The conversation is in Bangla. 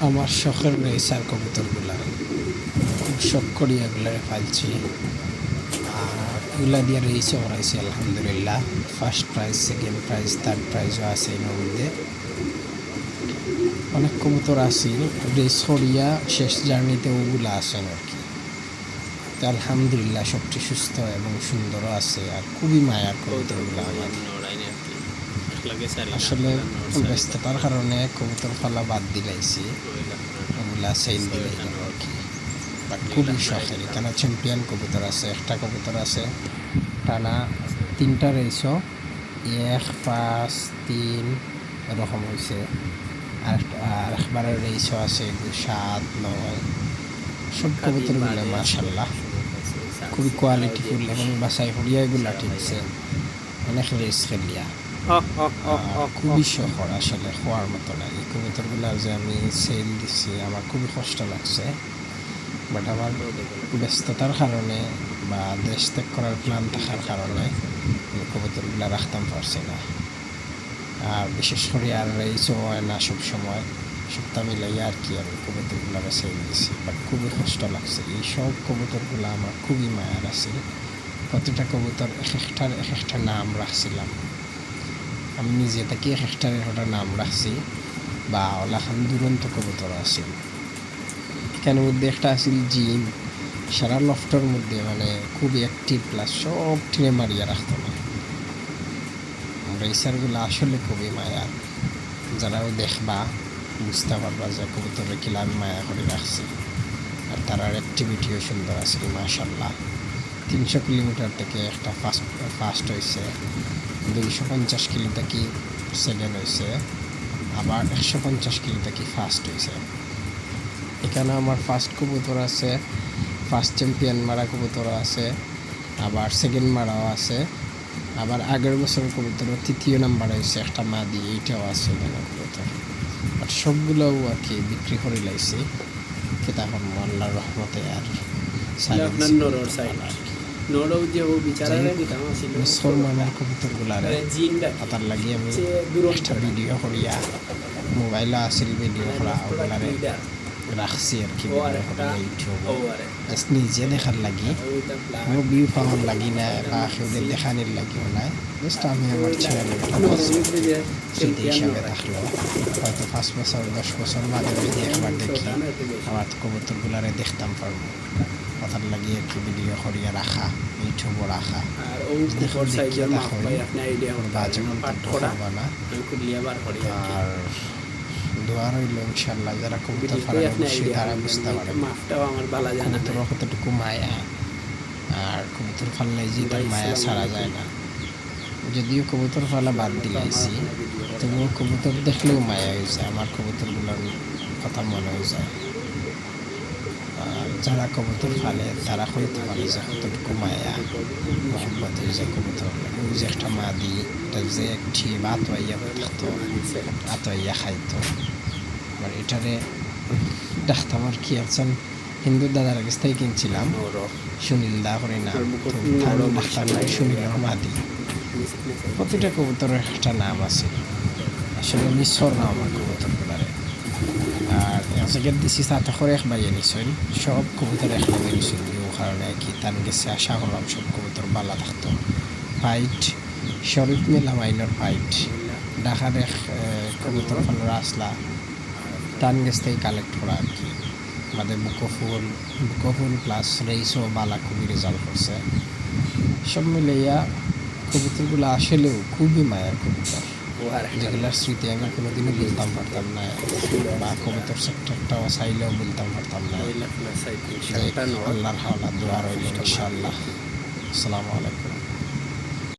আমার শখের রেসার কবুতরগুলা খুব শখ করি এগুলো পালছি। আর এগুলা দিয়ে রেসও করাইছি আলহামদুলিল্লাহ। First prize, second prize, third প্রাইজও আছে এর মধ্যে। অনেক কবুতর আছে রেস করিয়া শেষ জার্নিতে ওগুলা আসেন আর কি। তো আলহামদুলিল্লাহ সবটি সুস্থ এবং সুন্দরও আছে। আর খুবই মায়ার কবুতরগুলো আমার। আসলে ব্যস্ততার কারণে কবুতর পালা বাদ দিলাইছি, ওগুলা সেল দিলাই আর কি। বাট খুবই শখের। এখানে চ্যাম্পিয়ন কবুতর আছে, একটা কবুতর আছে টানা 3টা রেসও 1, 5, 3 এরকম হয়েছে। আর একবারের রেসও আছে 2, 7, 9। সব কবুতরগুলো মাশাআল্লাহ খুবই কোয়ালিটিফুল এবং বাসাই হরিয়া এগুলা ঠিকছে। অনেক রেস খেলিয়া খুবই শহর আসলে হওয়ার মতো না। এই কবুতরগুলো যে আমি সেল দিচ্ছি আমার খুবই কষ্ট লাগছে। বাট আমার ব্যস্ততার কারণে বা দেশ ত্যাগ করার প্ল্যান থাকার কারণে আমি কবুতরগুলো রাখতাম পারছি না। আর বিশেষ করে আর রেসও হয় না সবসময়, সপ্তাহ মিলাইয়া আর কি আমি কবুতরগুলো সেল দিচ্ছি। বাট খুবই কষ্ট লাগছে। এই সব কবুতরগুলো আমার খুবই মায়ার আছে। প্রতিটা কবুতর এক একটা নাম রাখছিলাম আমি নিজে থেকে, একটার একটা নাম রাখছি। বা ওলাখান দুরন্ত কবুতর আছিল। এখানের মধ্যে একটা আছিল জিন, সারা লফটের মধ্যে মানে খুবই অ্যাক্টিভ, প্লাস সব টিনে মারিয়া রাখতো না। রেসারগুলো আসলে খুবই মায়া। যারাও দেখবা বুঝতে পারবা যে কবুতরের কিলা আমি মায়া করে রাখছি। আর তারার অ্যাক্টিভিটিও সুন্দর আছে মাশাআল্লাহ। 300 কিলোমিটার থেকে একটা ফার্স্ট হয়েছে, 250 কিলো থেকে সেকেন্ড হয়েছে, আবার 150 কিলো থেকে ফার্স্ট হয়েছে। এখানে আমার ফার্স্ট কবুতর আছে, ফার্স্ট চ্যাম্পিয়ন মারা কবুতর আছে, আবার সেকেন্ড মারাও আছে, আবার আগের বছর কবুতর 3য় নাম্বার হয়েছে একটা মাদি, এইটাও আছে এখানে কবুতর। আর সবগুলোও আর কি বিক্রি করে লাইছি কিতাব আল্লাহর রহমতে। আর কবুতরগুলার লাগি আমি একটা ভিডিও করিয়া মোবাইলে আসিল, ভিডিও করা ওগুলারে রাখছি আর কি। ইউটিউব জাস্ট নিজে দেখার লাগি, কোনো ভিউ পাওয়ার লাগি না বা সেদের দেখানোর লাগিও নাই। জাস্ট আমি আমার চ্যানেলের স্মৃতি হিসাবে থাকলো। হয়তো 5 বছর 10 বছর বাদে যদি একবার দেখি আমার কবুতরগুলারে দেখতাম পারবো। কথার লাগি আর কি ভিডিও করিয়া রাখা, ইউটিউবও রাখা। আর দোয়া রইল ইনশাল্লাহ যারা কবুতর পালন করছে তারা বুঝতে পারে কবুতর কতটুকু মায়া। আর কবুতর পাললে যে তার মায়া ছাড়া যায় না। যদিও কবুতর পালা বাদ দিলাইছি, তবুও কবুতর দেখলেও মায়া হয়ে যায়। আমার কবুতরগুলোর কথা মনে হয়ে যায়। আর যারা কবুতর পালে তারা হইতে পারে যে কতটুকু মায়া মহব্বত হয়ে যায় কবুতর। ওই যে একটা মাদি, এটা যে একটি আতোয়াইয়া থাকতো, আতোয়াইয়া খাইতো। আর এটারে ডাকতাম আর কি একজন হিন্দু দাদার কাছ থেকে কিনছিলাম, সুনীল দা করে না, ডাক্তার সুনীল মাদি। প্রতিটা কবুতরের একটা নাম আছে। আসলে নিঃস্বর না আমার কবুতরগুলারে। আর জায়গায় দিছি সাথে করে এক বাইয়ে নিছই, সব কবুতর একভাবে নিছই। ও কারণে কি তান গেছে আশা করলাম সব কবুতর বালা থাকতো। ফাইট শরীফ মেলা মাইনর ফাইট ঢাকার এক কবুতর ফালোর আসলা টান গেছ থেকে কালেক্ট করা আর কি। আমাদের বুকোফুল প্লাস রেইসও বালা খুবই রেজাল্ট করছে। সব মিলাইয়া কবুতরগুলো আসলেও খুবই মায়ের কবুতর, যেগুলোর স্মৃতি আমি কোনোদিনও বলতাম পারতাম না, বা কবুতর সেক্টরটাও চাইলেও বলতাম পারতাম না। আল্লাহর হাওলা দোয়া রইল ইনশাআল্লাহ। আসসালামু আলাইকুম।